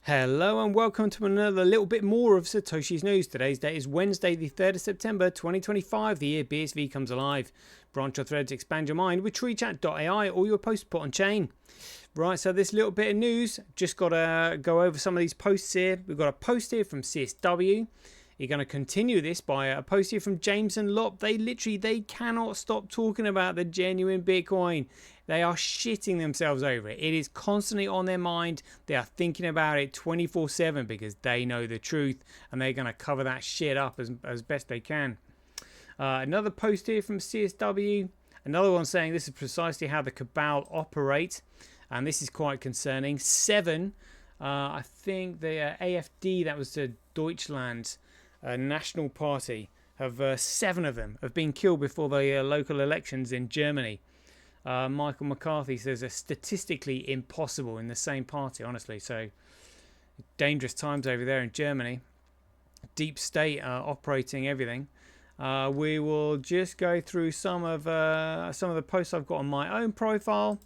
Hello and welcome to another little bit more of Satoshi's News. Today's date is Wednesday, the 3rd of September 2025, the year BSV comes alive. Branch your threads, expand your mind with treechat.ai or your post put on chain. Right, so this little bit of news, just got to go over some of these posts here. We've got a post here from CSW. You're going to continue this by a post here from James and Lop. They cannot stop talking about the genuine Bitcoin. They are shitting themselves over it. It is constantly on their mind. They are thinking about it 24/7 because they know the truth and they're going to cover that shit up as best they can. Another post here from CSW. Another one saying this is precisely how the cabal operate. And this is quite concerning. 7, I think the AfD, that was the Deutschland National Party, have 7 of them have been killed before the local elections in Germany. Michael McCarthy says they're statistically impossible in the same party, honestly. So dangerous times over there in Germany. Deep state operating everything. We will just go through some of the posts I've got on my own profile.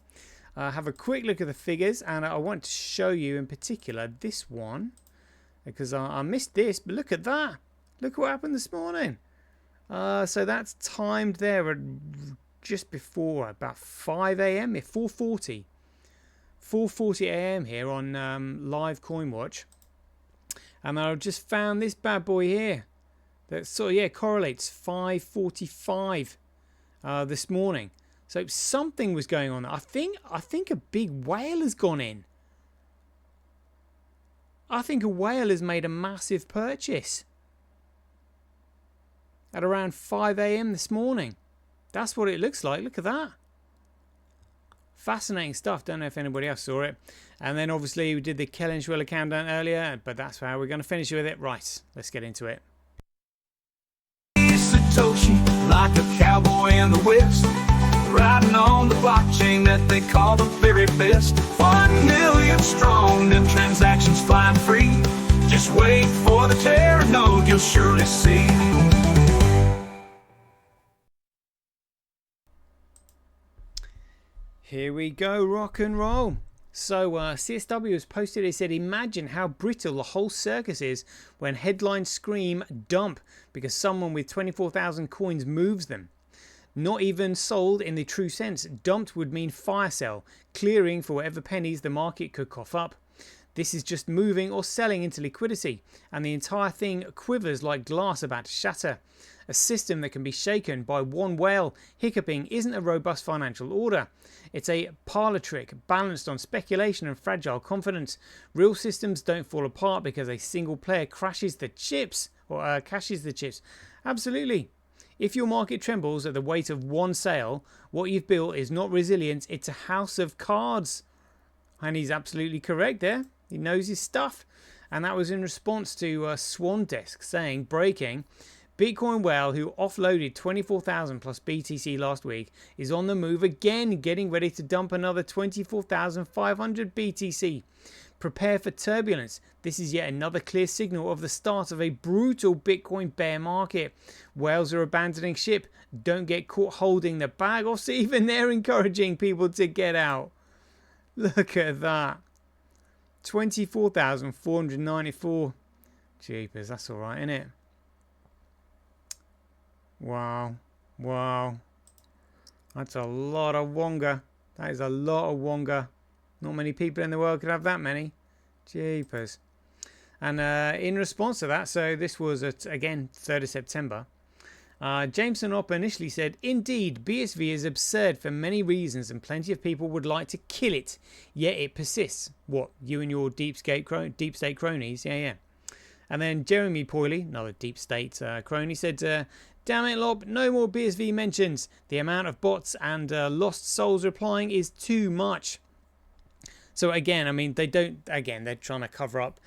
Have a quick look at the figures, and I want to show you in particular this one because I missed this, but look at that. Look what happened this morning. So that's timed there at just before about 5 a.m. 4:40 a.m. here on live CoinWatch, and I just found this bad boy here that correlates 5:45 this morning. So something was going on. I think a big whale has gone in. I think a whale has made a massive purchase at around 5 a.m. this morning. That's what it looks like. Look at that. Fascinating stuff. Don't know if anybody else saw it. And then obviously we did the Kellenschwiller countdown earlier, but that's how we're going to finish with it. Right, let's get into it. Satoshi, like a cowboy in the West, riding on the blockchain that they call the very best. 1 million strong, them transactions flying free. Just wait for the Terra node, you'll surely see. Here we go, rock and roll. So CSW has posted, it said, imagine how brittle the whole circus is when headlines scream dump because someone with 24,000 coins moves them. Not even sold in the true sense. Dumped would mean fire sale, clearing for whatever pennies the market could cough up. This is just moving or selling into liquidity, and the entire thing quivers like glass about to shatter. A system that can be shaken by one whale hiccuping isn't a robust financial order. It's a parlor trick balanced on speculation and fragile confidence. Real systems don't fall apart because a single player crashes the chips or cashes the chips. Absolutely. If your market trembles at the weight of one sale, what you've built is not resilience, it's a house of cards. And he's absolutely correct there. He knows his stuff. And that was in response to Swan Desk saying, breaking, Bitcoin whale who offloaded 24,000 plus BTC last week is on the move again, getting ready to dump another 24,500 BTC. Prepare for turbulence. This is yet another clear signal of the start of a brutal Bitcoin bear market. Whales are abandoning ship. Don't get caught holding the bag, or see, even they're encouraging people to get out. Look at that. 24,494. Jeepers, that's all right, isn't it? Wow. Wow. That's a lot of Wonga. That is a lot of Wonga. Not many people in the world could have that many. Jeepers. And in response to that, so this was at, again, 3rd of September. Jameson Opper initially said, indeed, BSV is absurd for many reasons and plenty of people would like to kill it. Yet it persists. What, you and your deep state cronies? Yeah. And then Jeremy Poyley, another deep state crony, said, damn it, Lob, no more BSV mentions. The amount of bots and lost souls replying is too much. So again, I mean, they're trying to cover up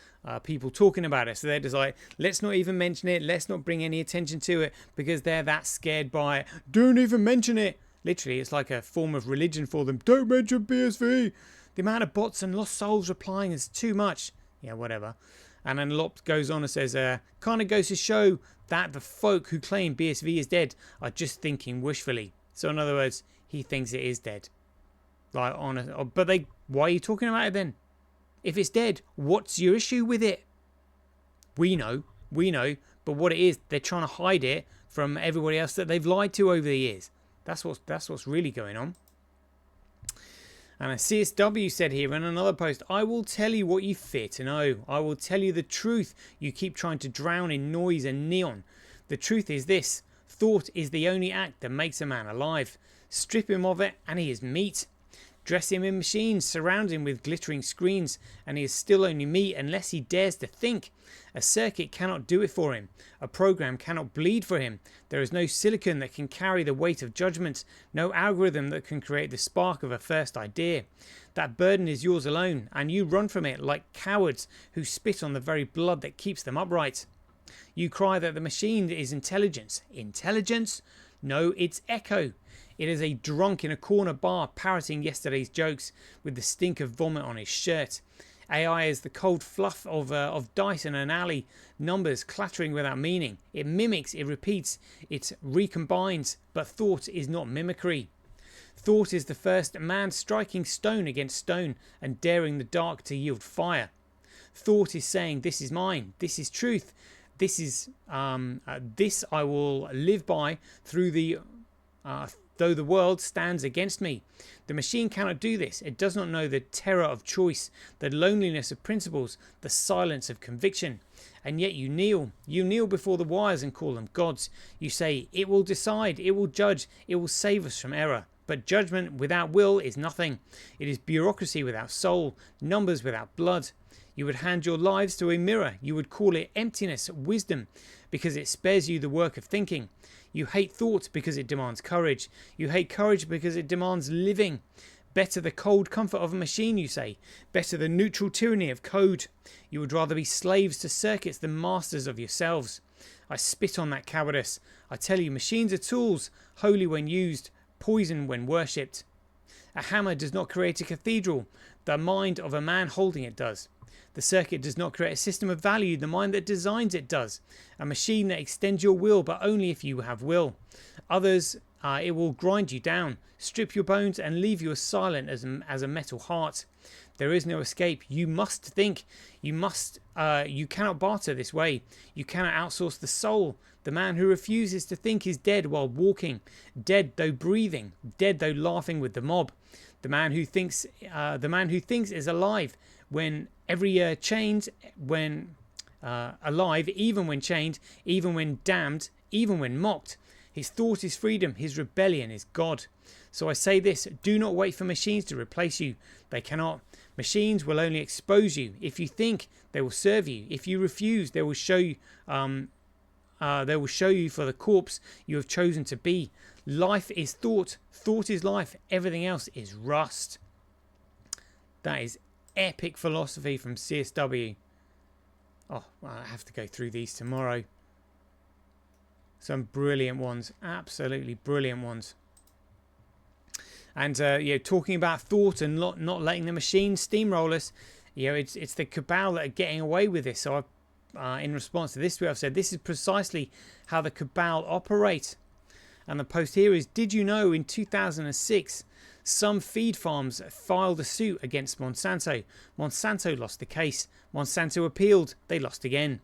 people talking about it. So they're just like, let's not even mention it. Let's not bring any attention to it because they're that scared by it. Don't even mention it. Literally, it's like a form of religion for them. Don't mention BSV. The amount of bots and lost souls replying is too much. Yeah, whatever. And then Lop goes on and says, kind of goes to show that the folk who claim BSV is dead are just thinking wishfully. So in other words, he thinks it is dead. Like, honest, but why are you talking about it then? If it's dead, what's your issue with it? We know, but what it is, they're trying to hide it from everybody else that they've lied to over the years. That's what's really going on. And a CSW said here in another post, I will tell you what you fear to know. I will tell you the truth you keep trying to drown in noise and neon. The truth is this: thought is the only act that makes a man alive. Strip him of it and he is meat. Dress him in machines, surround him with glittering screens, and he is still only meat unless he dares to think. A circuit cannot do it for him. A program cannot bleed for him. There is no silicon that can carry the weight of judgment, no algorithm that can create the spark of a first idea. That burden is yours alone, and you run from it like cowards who spit on the very blood that keeps them upright. You cry that the machine is intelligence. Intelligence? No, it's echo. It is a drunk in a corner bar parroting yesterday's jokes with the stink of vomit on his shirt. AI is the cold fluff of dice in an alley, numbers clattering without meaning. It mimics, it repeats, it recombines, but thought is not mimicry. Thought is the first man striking stone against stone and daring the dark to yield fire. Thought is saying, this is mine, this is truth, this is this I will live by through the though the world stands against me. The machine cannot do this. It does not know the terror of choice, the loneliness of principles, the silence of conviction. And yet you kneel. You kneel before the wires and call them gods. You say, it will decide, it will judge, it will save us from error. But judgment without will is nothing. It is bureaucracy without soul, numbers without blood. You would hand your lives to a mirror. You would call it emptiness, wisdom, because it spares you the work of thinking. You hate thought because it demands courage. You hate courage because it demands living. Better the cold comfort of a machine, you say. Better the neutral tyranny of code. You would rather be slaves to circuits than masters of yourselves. I spit on that cowardice. I tell you, machines are tools, holy when used, poison when worshipped. A hammer does not create a cathedral. The mind of a man holding it does. The circuit does not create a system of value. The mind that designs it does. A machine that extends your will, but only if you have will. Others, it will grind you down, strip your bones and leave you as silent as a metal heart. There is no escape. You must think. You cannot barter this way. You cannot outsource the soul. The man who refuses to think is dead while walking, dead though breathing, dead though laughing with the mob. The man who thinks is alive when every chained, when alive, even when chained, even when damned, even when mocked. His thought is freedom, his rebellion is God. So I say this, do not wait for machines to replace you. They cannot. Machines will only expose you. If you think, they will serve you. If you refuse, they will show you for the corpse you have chosen to be. Life is thought. Thought is life. Everything else is rust. That is epic philosophy from CSW. Oh, I have to go through these tomorrow. Some brilliant ones. Absolutely brilliant ones. And talking about thought and not letting the machine steamroll us, it's the cabal that are getting away with this. So in response to this tweet, I've said this is precisely how the cabal operate. And the post here is, did you know in 2006 some feed farms filed a suit against Monsanto? Monsanto lost the case. Monsanto appealed. They lost again.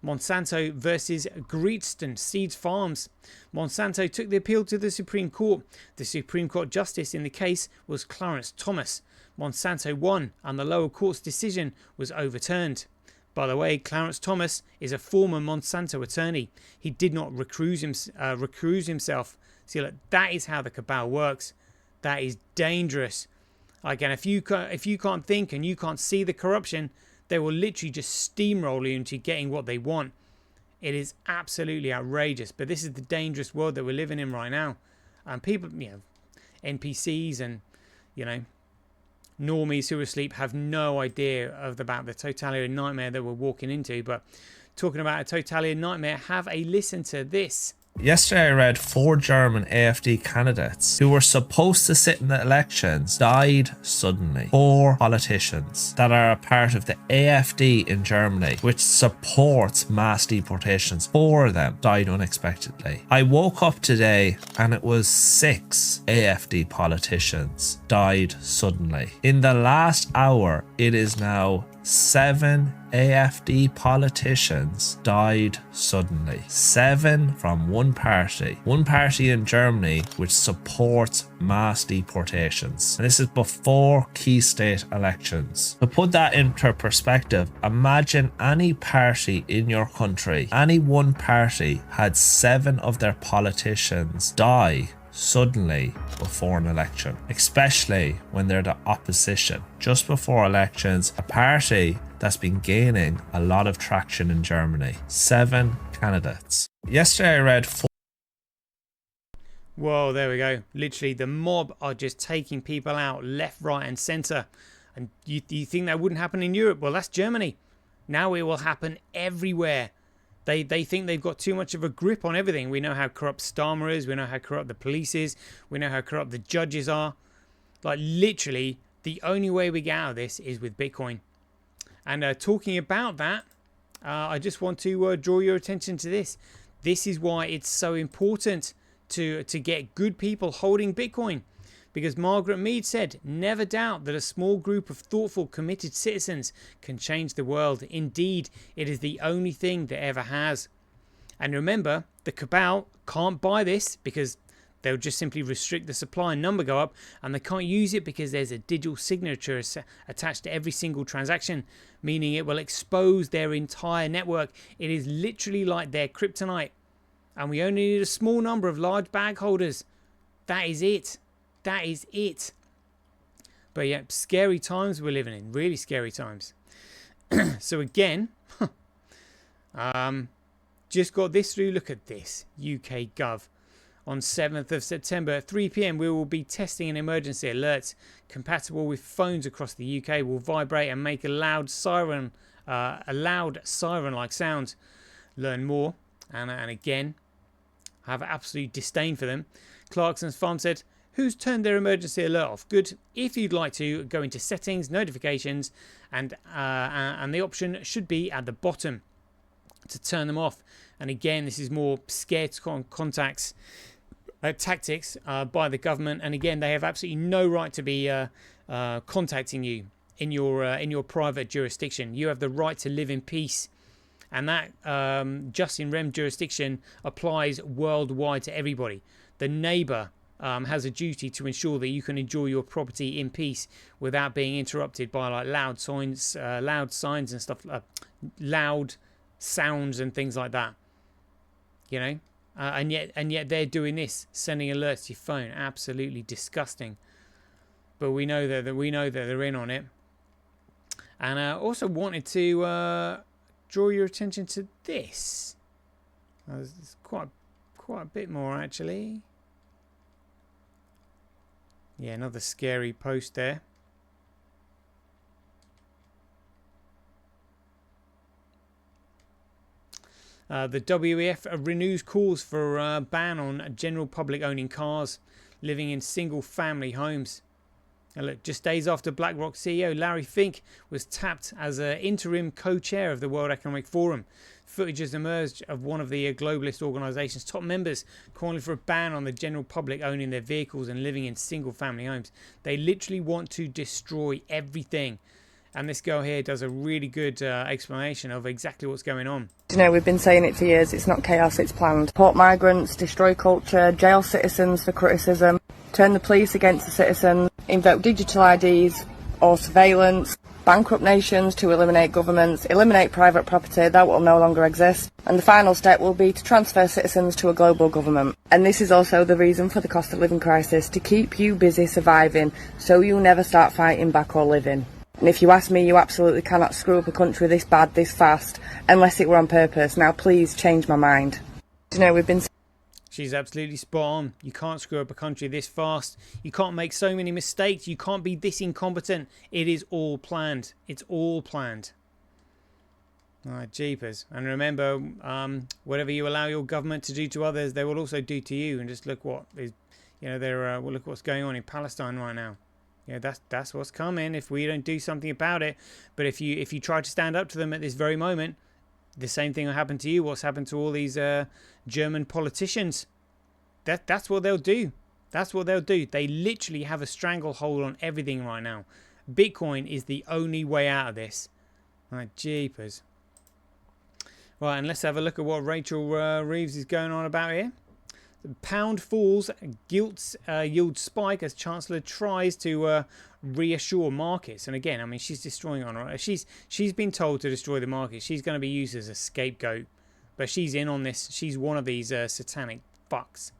Monsanto versus Greetston Seeds Farms. Monsanto took the appeal to the Supreme Court. The Supreme Court justice in the case was Clarence Thomas. Monsanto won and the lower court's decision was overturned. By the way, Clarence Thomas is a former Monsanto attorney. He did not recuse himself. See, look, that is how the cabal works. That is dangerous. Again, if you can't think and you can't see the corruption, they will literally just steamroll you into getting what they want. It is absolutely outrageous. But this is the dangerous world that we're living in right now. And people, NPCs and, normies who are asleep have no idea about the totalitarian nightmare that we're walking into. But talking about a totalitarian nightmare, have a listen to this. Yesterday I read 4 German AfD candidates who were supposed to sit in the elections died suddenly. 4 politicians that are a part of the AfD in Germany, which supports mass deportations. 4 of them died unexpectedly. I woke up today and it was 6 AfD politicians died suddenly. In the last hour, it is now 7 AfD politicians died suddenly. 7 from one party in Germany which supports mass deportations. And this is before key state elections. To put that into perspective, imagine any party in your country, any one party had 7 of their politicians die suddenly before an election, especially when they're the opposition. Just before elections, a party that's been gaining a lot of traction in Germany. 7 candidates. Yesterday I read 4. Whoa, there we go. Literally, the mob are just taking people out left, right and centre. And you think that wouldn't happen in Europe? Well, that's Germany. Now it will happen everywhere. They think they've got too much of a grip on everything. We know how corrupt Starmer is. We know how corrupt the police is. We know how corrupt the judges are. Like, literally, the only way we get out of this is with Bitcoin. And talking about that, I just want to draw your attention to this. This is why it's so important to get good people holding Bitcoin. Because Margaret Mead said, never doubt that a small group of thoughtful, committed citizens can change the world. Indeed, it is the only thing that ever has. And remember, the cabal can't buy this because they'll just simply restrict the supply and number go up, and they can't use it because there's a digital signature attached to every single transaction, meaning it will expose their entire network. It is literally like their kryptonite. And we only need a small number of large bag holders. That is it. That is it. But yeah, scary times we're living in. Really scary times. So again, just got this through. Look at this. UK Gov. On 7th of September at 3 p.m. we will be testing an emergency alert compatible with phones across the UK. Will vibrate and make a loud siren-like sound. Learn more. And again, I have absolute disdain for them. Clarkson's Farm said, who's turned their emergency alert off? Good. If you'd like to, go into settings, notifications, and the option should be at the bottom to turn them off. And again, this is more scared contacts tactics by the government. And again, they have absolutely no right to be contacting you in your private jurisdiction. You have the right to live in peace. And that just in rem jurisdiction applies worldwide to everybody. The neighbour has a duty to ensure that you can enjoy your property in peace without being interrupted by like loud signs and stuff, loud sounds and things like that. You know, and yet they're doing this, sending alerts to your phone. Absolutely disgusting. But we know that they're in on it. And I also wanted to draw your attention to this. There's quite a bit more actually. Yeah, another scary post there. The WEF renews calls for a ban on general public owning cars, living in single family homes. And look, just days after BlackRock CEO Larry Fink was tapped as an interim co-chair of the World Economic Forum, footage has emerged of one of the globalist organisation's top members calling for a ban on the general public owning their vehicles and living in single family homes. They literally want to destroy everything. And this girl here does a really good explanation of exactly what's going on. You know, we've been saying it for years, it's not chaos, it's planned. Support migrants, destroy culture, jail citizens for criticism, turn the police against the citizens, invoke digital IDs or surveillance, bankrupt nations to eliminate governments, eliminate private property, that will no longer exist. And the final step will be to transfer citizens to a global government. And this is also the reason for the cost of living crisis, to keep you busy surviving so you never start fighting back or living. And if you ask me, you absolutely cannot screw up a country this bad, this fast, unless it were on purpose. Now please change my mind. You know, we've been... She's absolutely spot on. You can't screw up a country this fast. You can't make so many mistakes. You can't be this incompetent. It is all planned. It's all planned. Jeepers. And remember, whatever you allow your government to do to others, they will also do to you. And just look what is, well, look what's going on in Palestine right now. That's what's coming if we don't do something about it. But if you try to stand up to them at this very moment, the same thing will happen to you. What's happened to all these German politicians? That's what they'll do. That's what they'll do. They literally have a stranglehold on everything right now. Bitcoin is the only way out of this. Jeepers. Right, and let's have a look at what Rachel Reeves is going on about here. The pound falls, gilts yield spike as Chancellor tries to reassure markets. And again, I mean, she's destroying on her. She's been told to destroy the market. She's going to be used as a scapegoat, but she's in on this. She's one of these satanic fucks.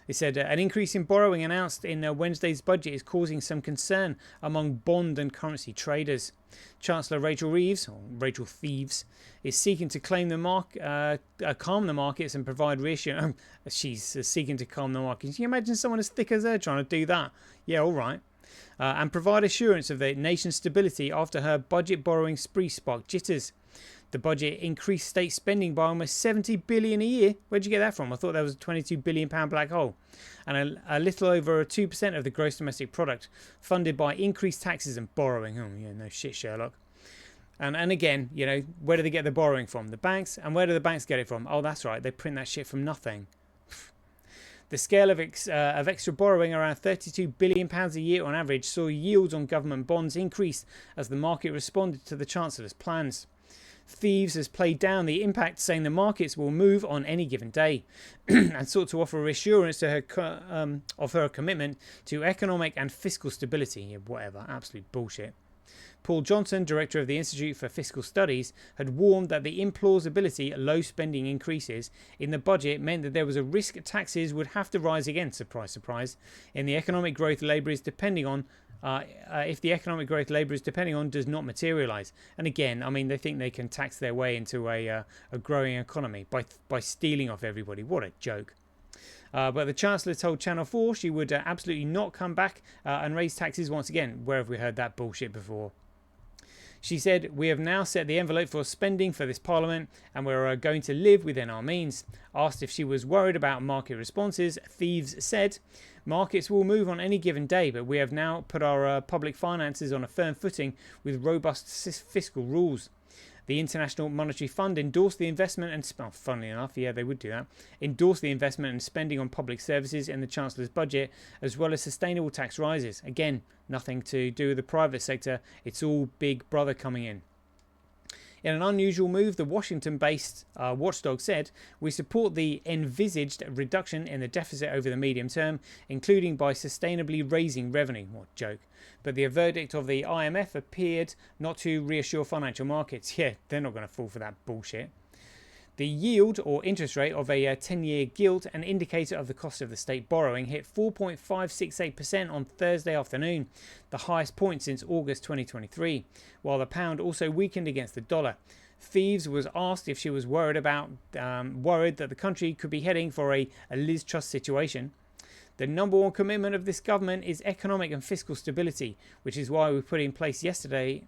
They said an increase in borrowing announced in Wednesday's budget is causing some concern among bond and currency traders. Chancellor Rachel Reeves, or Rachel Thieves, is seeking to calm the markets and provide reassurance. She's seeking to calm the markets. Can you imagine someone as thick as her trying to do that? Yeah, all right. And provide assurance of the nation's stability after her budget borrowing spree sparked jitters. The budget increased state spending by almost $70 billion a year. Where'd you get that from? I thought that was a £22 billion black hole. And a little over 2% of the gross domestic product, funded by increased taxes and borrowing. Oh, yeah, no shit, Sherlock. And again, where do they get the borrowing from? The banks. And where do the banks get it from? Oh, that's right. They print that shit from nothing. The scale of extra borrowing, around £32 billion a year on average, saw yields on government bonds increase as the market responded to the Chancellor's plans. Thieves has played down the impact, saying the markets will move on any given day, and sought to offer reassurance to her of her commitment to economic and fiscal stability. Yeah, whatever, absolute bullshit. Paul Johnson, director of the Institute for Fiscal Studies, had warned that the implausibility low spending increases in the budget meant that there was a risk taxes would have to rise again, surprise, surprise, in the economic growth Labour is depending on. If the economic growth Labour is depending on does not materialise. And again, I mean, they think they can tax their way into a growing economy by stealing off everybody. What a joke. But the Chancellor told Channel 4 she would absolutely not come back and raise taxes once again. Where have we heard that bullshit before? She said, "We have now set the envelope for spending for this Parliament and we're going to live within our means." Asked if she was worried about market responses, Thieves said, "Markets will move on any given day, but we have now put our public finances on a firm footing with robust fiscal rules." The International Monetary Fund endorsed the investment and, funnily enough, yeah, they would do that, endorsed the investment and spending on public services in the Chancellor's budget, as well as sustainable tax rises. Again, nothing to do with the private sector. It's all Big Brother coming in. In an unusual move, the Washington-based watchdog said, "We support the envisaged reduction in the deficit over the medium term, including by sustainably raising revenue." What joke. But the verdict of the IMF appeared not to reassure financial markets. Yeah, they're not going to fall for that bullshit. The yield or interest rate of a 10-year gilt, an indicator of the cost of the state borrowing, hit 4.568% on Thursday afternoon, the highest point since August 2023, while the pound also weakened against the dollar. Thieves was asked if she was worried that the country could be heading for a Liz Truss situation. The number one commitment of this government is economic and fiscal stability, which is why we put in place yesterday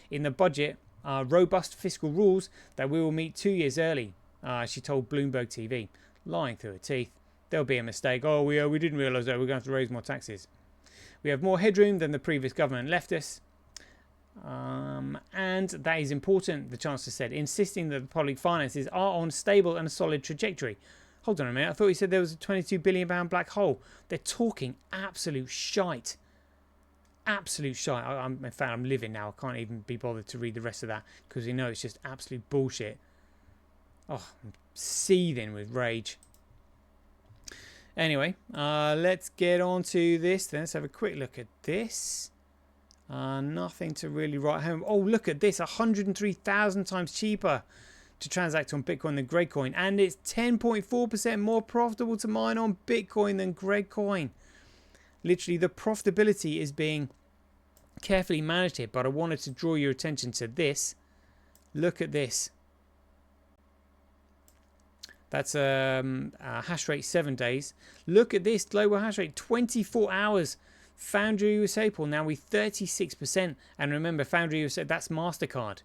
in the budget robust fiscal rules that we will meet 2 years early, she told Bloomberg TV, lying through her teeth. There'll be a mistake. Oh, we didn't realise that. We're going to have to raise more taxes. We have more headroom than the previous government left us. And that is important, the Chancellor said, insisting that the public finances are on stable and a solid trajectory. Hold on a minute. I thought you said there was a £22 billion black hole. They're talking absolute shite. Absolute shite. In fact, I'm living now. I can't even be bothered to read the rest of that because you know it's just absolute bullshit. Oh, I'm seething with rage. Anyway, let's get on to this then. Let's have a quick look at this. Nothing to really write home. Oh, look at this. 103,000 times cheaper to transact on Bitcoin than Gregcoin. And it's 10.4% more profitable to mine on Bitcoin than Gregcoin. Literally, the profitability is being carefully managed here. But I wanted to draw your attention to this. Look at this. That's hash rate 7 days. Look at this global hash rate, 24 hours. Foundry USA, Paul, now we 36%. And remember, Foundry USA, that's MasterCard.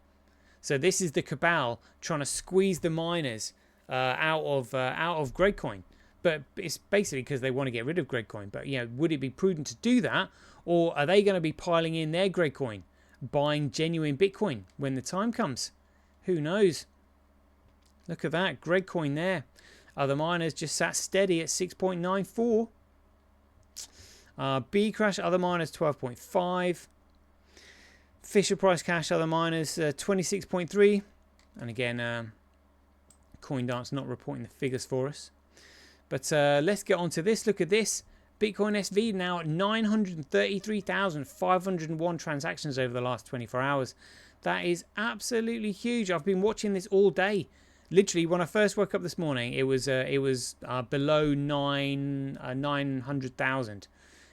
So this is the cabal trying to squeeze the miners out of Gradecoin. But it's basically because they want to get rid of Gradecoin. But, you know, would it be prudent to do that? Or are they going to be piling in their Gradecoin, buying genuine Bitcoin when the time comes? Who knows? Look at that, Gradecoin there. Other miners just sat steady at 6.94. B Crash, other miners 12.5. Fisher Price Cash, other miners 26.3. And again, CoinDance not reporting the figures for us. But let's get on to this. Look at this. Bitcoin SV now at 933,501 transactions over the last 24 hours. That is absolutely huge. I've been watching this all day. Literally, when I first woke up this morning, it was below 900,000.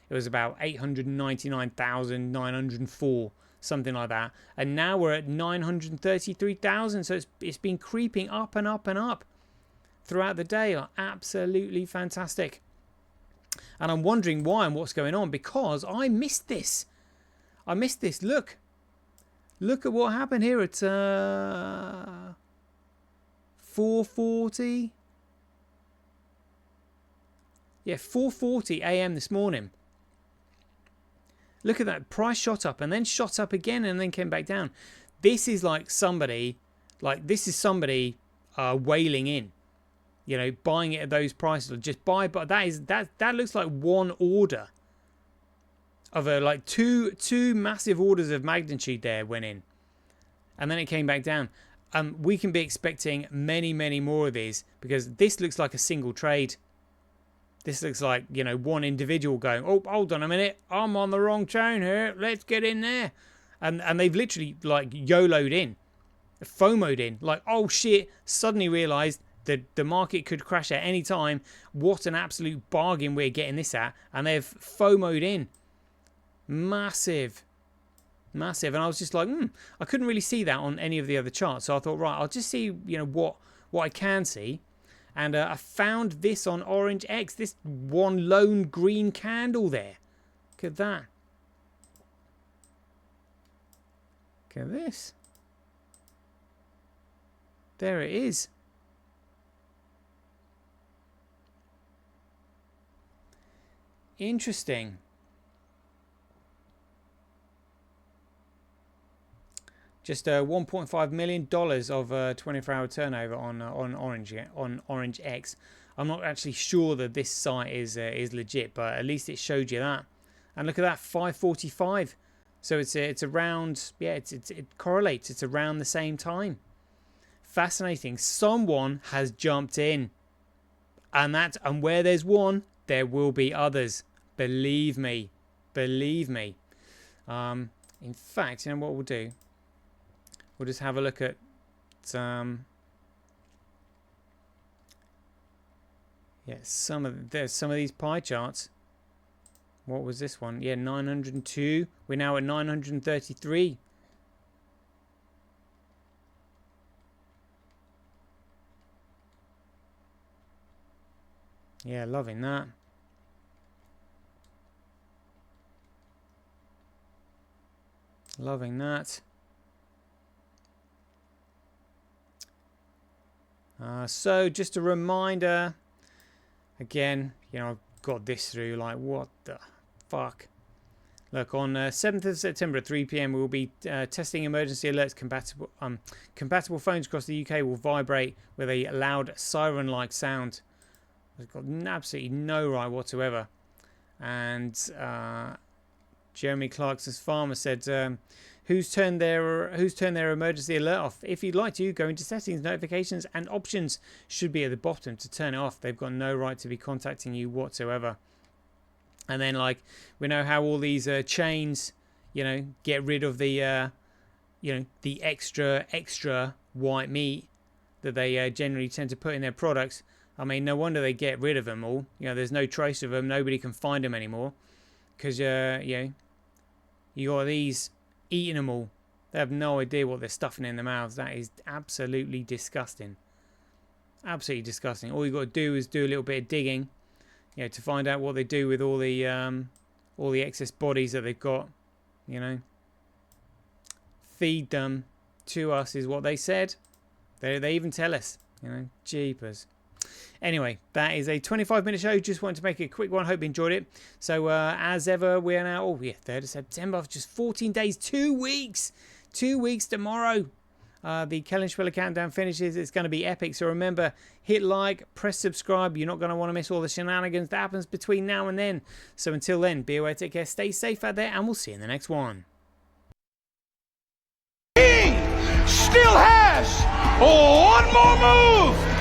It was about 899,904, something like that. And now we're at 933,000. So it's been creeping up and up and up throughout the day. Absolutely fantastic. And I'm wondering why and what's going on, because I missed this. Look at what happened here at 4:40. Yeah, 4:40 a.m. this morning. Look at that. Price shot up and then shot up again and then came back down. This is like somebody, whaling in. You know, buying it at those prices. Just buy, but that looks like one order of two massive orders of magnitude there went in, and then it came back down. We can be expecting many more of these, because this looks like a single trade. This looks like, you know, one individual going, oh, hold on a minute, I'm on the wrong chain here, let's get in there, and they've literally like YOLO'd in, FOMO'd in, like, oh shit, suddenly realised the market could crash at any time. What an absolute bargain we're getting this at. And they've FOMO'd in. Massive. And I was just like, I couldn't really see that on any of the other charts. So I thought, right, I'll just see, you know, what I can see. And I found this on Orange X. This one lone green candle there. Look at that. Look at this. There it is. Interesting. Just $1.5 million of 24-hour turnover on Orange X. I'm not actually sure that this site is legit, but at least it showed you that. And look at that, 5:45. So it's around, yeah, it correlates. It's around the same time. Fascinating. Someone has jumped in, and where there's one, there will be others. Believe me. In fact, you know what we'll do? We'll just have a look at some of these pie charts. What was this one? Yeah, 902. We're now at 933. Yeah, loving that. Loving that. So just a reminder, again, you know, I've got this through, like, what the fuck. Look, on 7th of September at 3 p.m. we'll be testing emergency alerts. Compatible phones across the UK will vibrate with a loud siren-like sound. It's got absolutely no right whatsoever. And Jeremy Clarkson's farmer said, who's turned their emergency alert off? If you'd like to, go into settings, notifications, and options should be at the bottom to turn it off. They've got no right to be contacting you whatsoever. And then, like, we know how all these chains, you know, get rid of the, the extra white meat that they generally tend to put in their products. I mean, no wonder they get rid of them all. You know, there's no trace of them. Nobody can find them anymore. Because, you got these eating them all. They have no idea what they're stuffing in their mouths. That is absolutely disgusting. Absolutely disgusting. All you got to do is do a little bit of digging, you know, to find out what they do with all the all the excess bodies that they've got, you know. Feed them to us is what they said. They even tell us, you know, jeepers. Anyway, that is a 25-minute show. Just wanted to make a quick one. Hope you enjoyed it. So, as ever, we are now, 3rd of September. Just 14 days, 2 weeks. 2 weeks tomorrow. The Kellen Schwiller Countdown finishes. It's going to be epic. So remember, hit like, press subscribe. You're not going to want to miss all the shenanigans that happens between now and then. So until then, be aware, take care, stay safe out there, and we'll see you in the next one. Still has one more move.